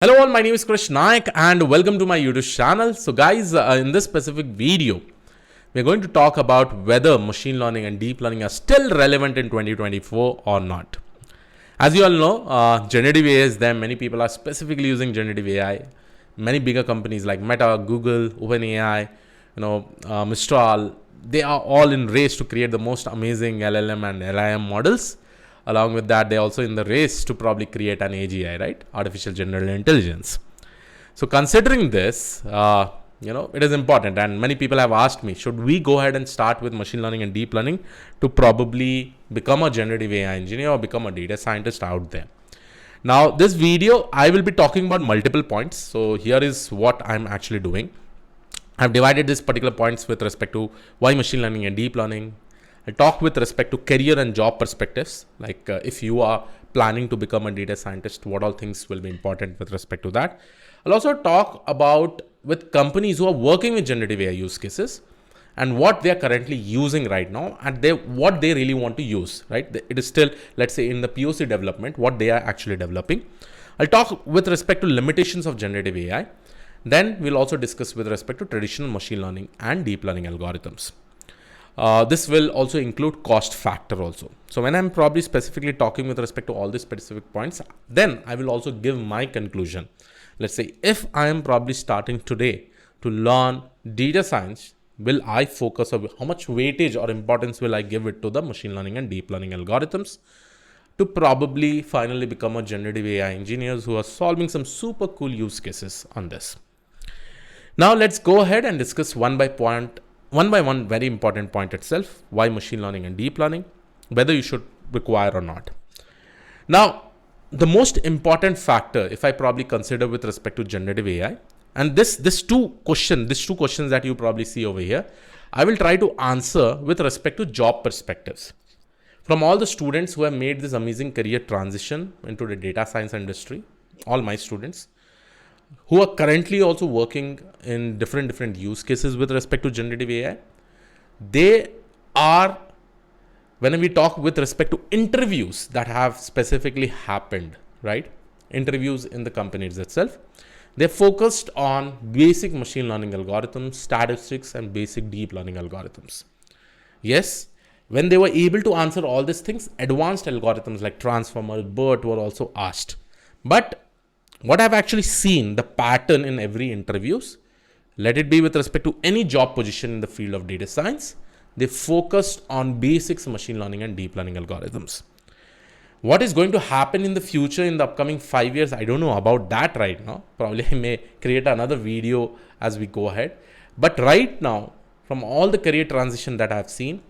Hello all, my name is Krish Naik and welcome to my YouTube channel. So guys, in this specific video, we're going to talk about whether machine learning and deep learning are still relevant in 2024 or not. As you all know, generative AI is there. Many people are specifically using generative AI. Many bigger companies like Meta, Google, OpenAI, Mistral, they are all in race to create the most amazing LLM and LIM models. Along with that, they're also in the race to probably create an AGI, right? Artificial General Intelligence. So considering this, it is important. And many people have asked me, should we go ahead and start with machine learning and deep learning to probably become a generative AI engineer or become a data scientist out there? Now, this video, I will be talking about multiple points. So here is what I'm actually doing. I've divided these particular points with respect to why machine learning and deep learning. I'll talk with respect to career and job perspectives, like if you are planning to become a data scientist, what all things will be important with respect to that. I'll also talk about with companies who are working with generative AI use cases and what they are currently using right now and what they really want to use, right? It is still, let's say, in the POC development, what they are actually developing. I'll talk with respect to limitations of generative AI. Then we'll also discuss with respect to traditional machine learning and deep learning algorithms. This will also include cost factor also. So when I'm probably specifically talking with respect to all these specific points, then I will also give my conclusion. Let's say if I am probably starting today to learn data science, will I focus on how much weightage or importance will I give it to the machine learning and deep learning algorithms to probably finally become a generative AI engineers who are solving some super cool use cases on this. Now let's go ahead and discuss one by one very important point itself, why machine learning and deep learning, whether you should require or not. Now, the most important factor, if I probably consider with respect to generative AI, and this two questions that you probably see over here, I will try to answer with respect to job perspectives. From all the students who have made this amazing career transition into the data science industry, all my students, who are currently also working in different use cases with respect to generative AI, they are, when we talk with respect to interviews that have specifically happened, right? Interviews in the companies itself, they're focused on basic machine learning algorithms, statistics, and basic deep learning algorithms. Yes, when they were able to answer all these things, advanced algorithms like transformer, BERT were also asked. But what I've actually seen, the pattern in every interviews, let it be with respect to any job position in the field of data science, they focused on basics machine learning and deep learning algorithms. What is going to happen in the future in the upcoming 5 years, I don't know about that right now. Probably I may create another video as we go ahead. But right now, from all the career transition that I've seen,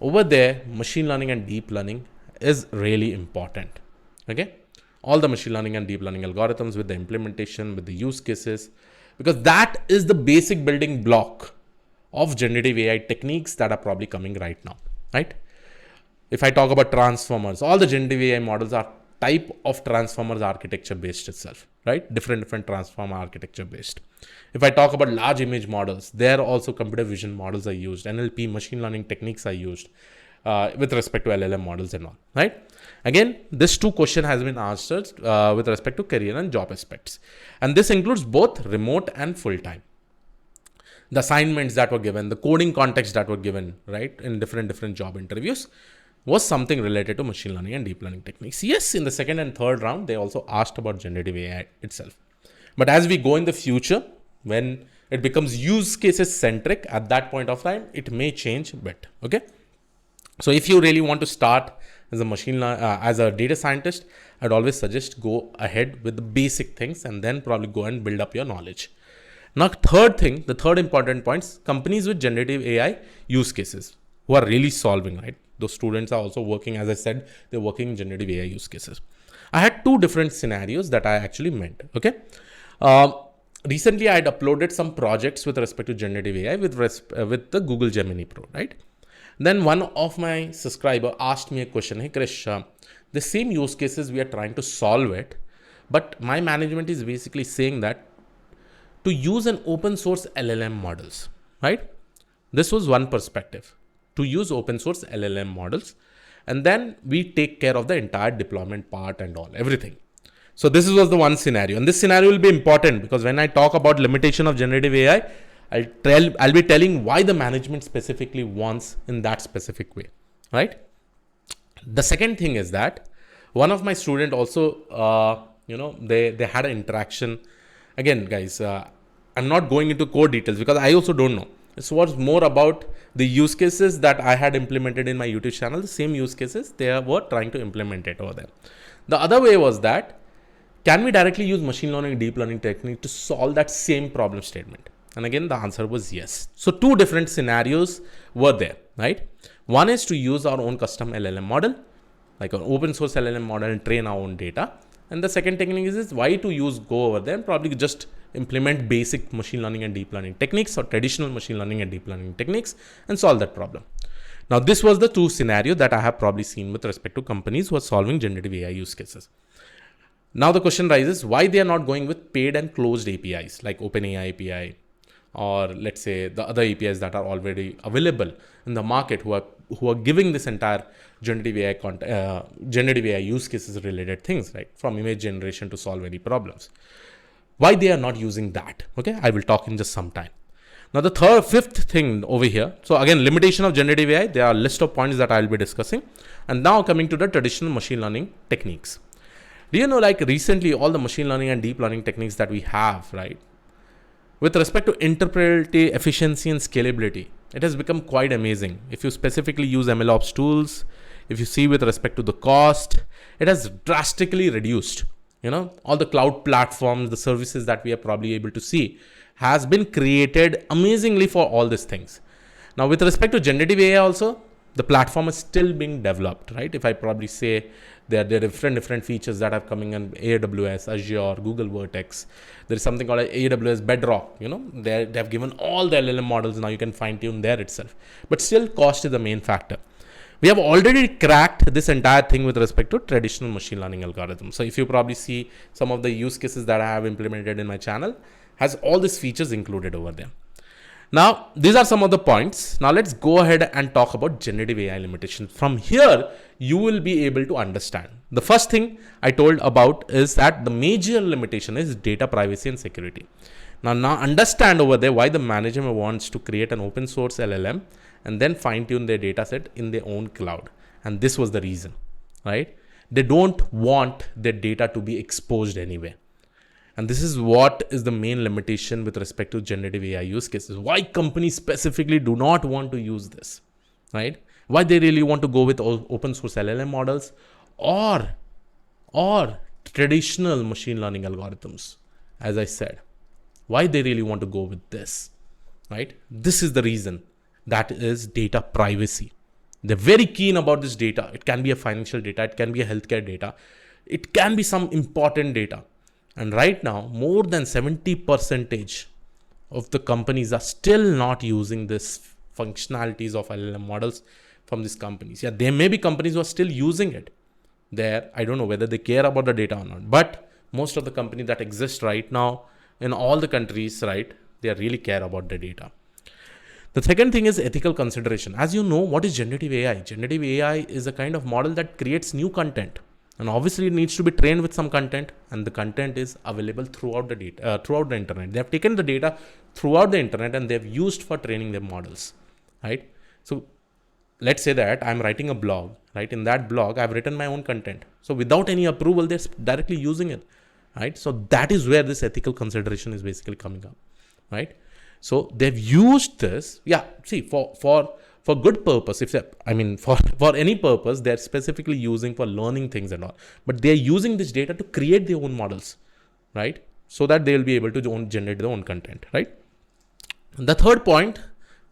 over there, machine learning and deep learning is really important. Okay? All the machine learning and deep learning algorithms with the implementation, with the use cases, because that is the basic building block of generative AI techniques that are probably coming right now, right? If I talk about transformers, all the generative AI models are type of transformers architecture based itself, right? Different transformer architecture based. If I talk about large image models, there also computer vision models are used, NLP machine learning techniques are used with respect to LLM models and all, right? Again, this two question has been answered with respect to career and job aspects. And this includes both remote and full-time. The assignments that were given, the coding context that were given, right, in different job interviews was something related to machine learning and deep learning techniques. Yes, in the second and third round, they also asked about generative AI itself. But as we go in the future, when it becomes use cases centric, at that point of time, it may change a bit, okay? So if you really want to start as a data scientist, I'd always suggest go ahead with the basic things and then probably go and build up your knowledge. Now, the third important points, companies with generative AI use cases who are really solving, right? Those students are also working, as I said, they're working in generative AI use cases. I had two different scenarios that I actually meant, okay? Recently, I had uploaded some projects with respect to generative AI with the Google Gemini Pro, right? Then one of my subscriber asked me a question, hey Krish, the same use cases we are trying to solve it, but my management is basically saying that to use an open source LLM models, right? This was one perspective, to use open source LLM models, and then we take care of the entire deployment part and all, everything. So this was the one scenario, and this scenario will be important because when I talk about limitation of generative AI, I'll be telling why the management specifically wants in that specific way, right? The second thing is that one of my student also, they had an interaction. Again, guys, I'm not going into core details because I also don't know. This was more about the use cases that I had implemented in my YouTube channel. The same use cases they were trying to implement it over there. The other way was that can we directly use machine learning and deep learning technique to solve that same problem statement? And again, the answer was yes. So two different scenarios were there, right? One is to use our own custom LLM model, like an open source LLM model, and train our own data. And the second technique is why to go over there and probably just implement basic machine learning and deep learning techniques or traditional machine learning and deep learning techniques and solve that problem. Now, this was the two scenario that I have probably seen with respect to companies who are solving generative AI use cases. Now, the question rises why they are not going with paid and closed APIs like OpenAI API, or let's say the other APIs that are already available in the market who are giving this entire generative AI use cases related things, right? From image generation to solve any problems. Why they are not using that? Okay, I will talk in just some time. Now the fifth thing over here. So again, limitation of generative AI. There are a list of points that I will be discussing. And now coming to the traditional machine learning techniques. Do you know, like recently all the machine learning and deep learning techniques that we have, right? With respect to interpretability, efficiency, and scalability, it has become quite amazing. If you specifically use MLOps tools, if you see with respect to the cost, it has drastically reduced. All the cloud platforms, the services that we are probably able to see has been created amazingly for all these things. Now, with respect to generative AI also, the platform is still being developed, right? If I probably say there are different features that are coming in AWS, Azure, Google Vertex. There is something called AWS Bedrock. They have given all the LLM models. Now you can fine tune there itself. But still, cost is the main factor. We have already cracked this entire thing with respect to traditional machine learning algorithms. So if you probably see some of the use cases that I have implemented in my channel, has all these features included over there. Now, these are some of the points. Now, let's go ahead and talk about generative AI limitations. From here, you will be able to understand. The first thing I told about is that the major limitation is data privacy and security. Now understand over there why the management wants to create an open source LLM and then fine tune their data set in their own cloud. And this was the reason, right? They don't want their data to be exposed anywhere. And this is what is the main limitation with respect to generative AI use cases. Why companies specifically do not want to use this, right? Why they really want to go with open source LLM models or traditional machine learning algorithms, as I said. Why they really want to go with this, right? This is the reason. That is data privacy. They're very keen about this data. It can be a financial data. It can be a healthcare data. It can be some important data. And right now, more than 70% of the companies are still not using this functionalities of LLM models from these companies. Yeah, there may be companies who are still using it. I don't know whether they care about the data or not. But most of the companies that exist right now in all the countries, right, they really care about the data. The second thing is ethical consideration. As you know, what is generative AI? Generative AI is a kind of model that creates new content. And obviously it needs to be trained with some content, and the content is available throughout the data, throughout the internet. They have taken the data throughout the internet and they've used for training their models, right? So let's say that I'm writing a blog, right? In that blog, I've written my own content. So without any approval, they're directly using it, right? So that is where this ethical consideration is basically coming up, right? So they've used this, for good purpose. For any purpose, they're specifically using for learning things and all. But they're using this data to create their own models, right? So that they'll be able to generate their own content, right? The third point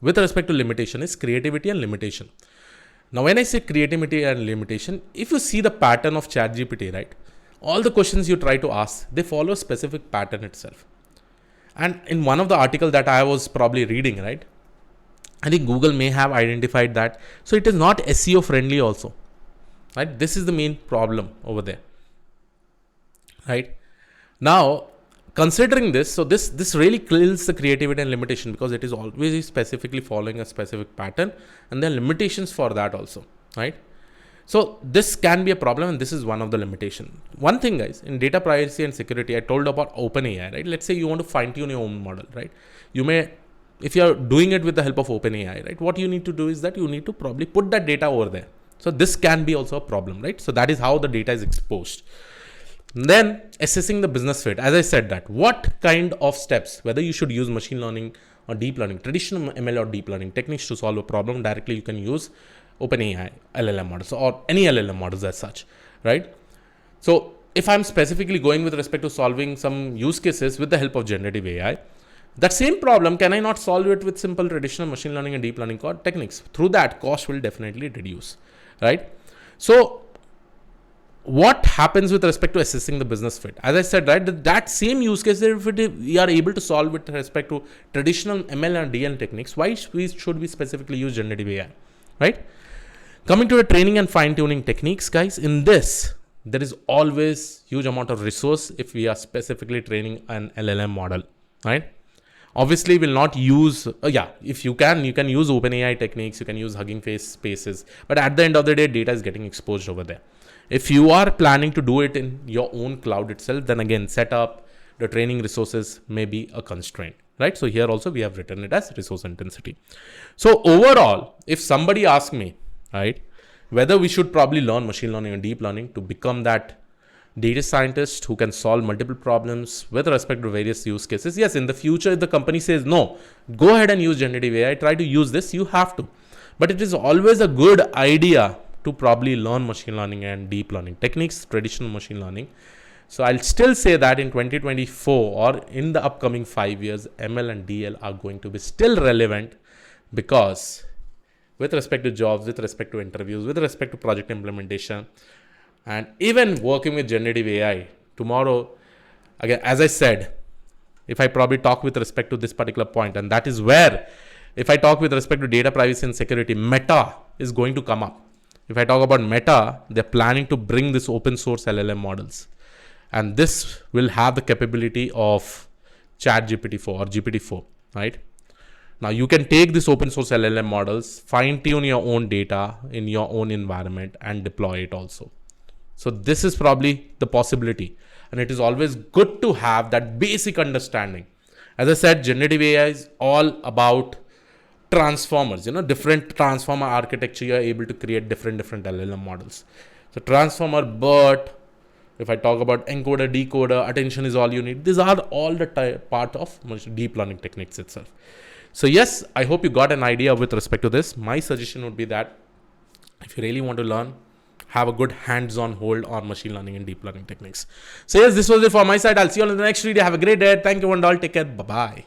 with respect to limitation is creativity and limitation. Now, when I say creativity and limitation, if you see the pattern of ChatGPT, right? All the questions you try to ask, they follow a specific pattern itself. And in one of the articles that I was probably reading, right? I think Google may have identified that. So it is not SEO friendly also, right? This is the main problem over there, right? Now, considering this, so this really kills the creativity and limitation because it is always specifically following a specific pattern and there are limitations for that also, right? So this can be a problem, and this is one of the limitation. One thing, guys, in data privacy and security, I told about OpenAI, right? Let's say you want to fine tune your own model, right? You may, if you're doing it with the help of OpenAI, right? What you need to do is that you need to probably put that data over there. So this can be also a problem, right? So that is how the data is exposed. Then assessing the business fit. As I said that, what kind of steps, whether you should use machine learning or deep learning, traditional ML or deep learning techniques to solve a problem directly, you can use OpenAI LLM models or any LLM models as such, right? So if I'm specifically going with respect to solving some use cases with the help of generative AI, that same problem, can I not solve it with simple traditional machine learning and deep learning techniques? Through that, cost will definitely reduce, right? So what happens with respect to assessing the business fit? As I said, right, that same use case, if we are able to solve with respect to traditional ML and DL techniques, why should we specifically use generative AI, right? Coming to the training and fine-tuning techniques, guys, in this, there is always huge amount of resource if we are specifically training an LLM model, right? Obviously, we'll not use, if you can use OpenAI techniques, you can use Hugging Face spaces, but at the end of the day, data is getting exposed over there. If you are planning to do it in your own cloud itself, then again, setup, the training resources may be a constraint, right? So here also we have written it as resource intensity. So overall, if somebody asks me, right, whether we should probably learn machine learning and deep learning to become that data scientist who can solve multiple problems with respect to various use cases, yes, in the future, if the company says, no, go ahead and use generative AI, try to use this, you have to. But it is always a good idea to probably learn machine learning and deep learning techniques, traditional machine learning. So I'll still say that in 2024 or in the upcoming 5 years, ML and DL are going to be still relevant, because with respect to jobs, with respect to interviews, with respect to project implementation, and even working with generative AI tomorrow, again, as I said, if I probably talk with respect to this particular point, and that is where, if I talk with respect to data privacy and security, Meta is going to come up. If I talk about Meta, they're planning to bring this open source LLM models. And this will have the capability of ChatGPT-4 or GPT-4, right? Now you can take this open source LLM models, fine tune your own data in your own environment and deploy it also. So this is probably the possibility. And it is always good to have that basic understanding. As I said, generative AI is all about transformers, different transformer architecture. You are able to create different LLM models. So transformer, BERT, if I talk about encoder, decoder, attention is all you need. These are all the part of deep learning techniques itself. So yes, I hope you got an idea with respect to this. My suggestion would be that if you really want to learn, have a good hands-on hold on machine learning and deep learning techniques. So yes, this was it for my side. I'll see you on the next video. Have a great day. Thank you and all. Take care. Bye-bye.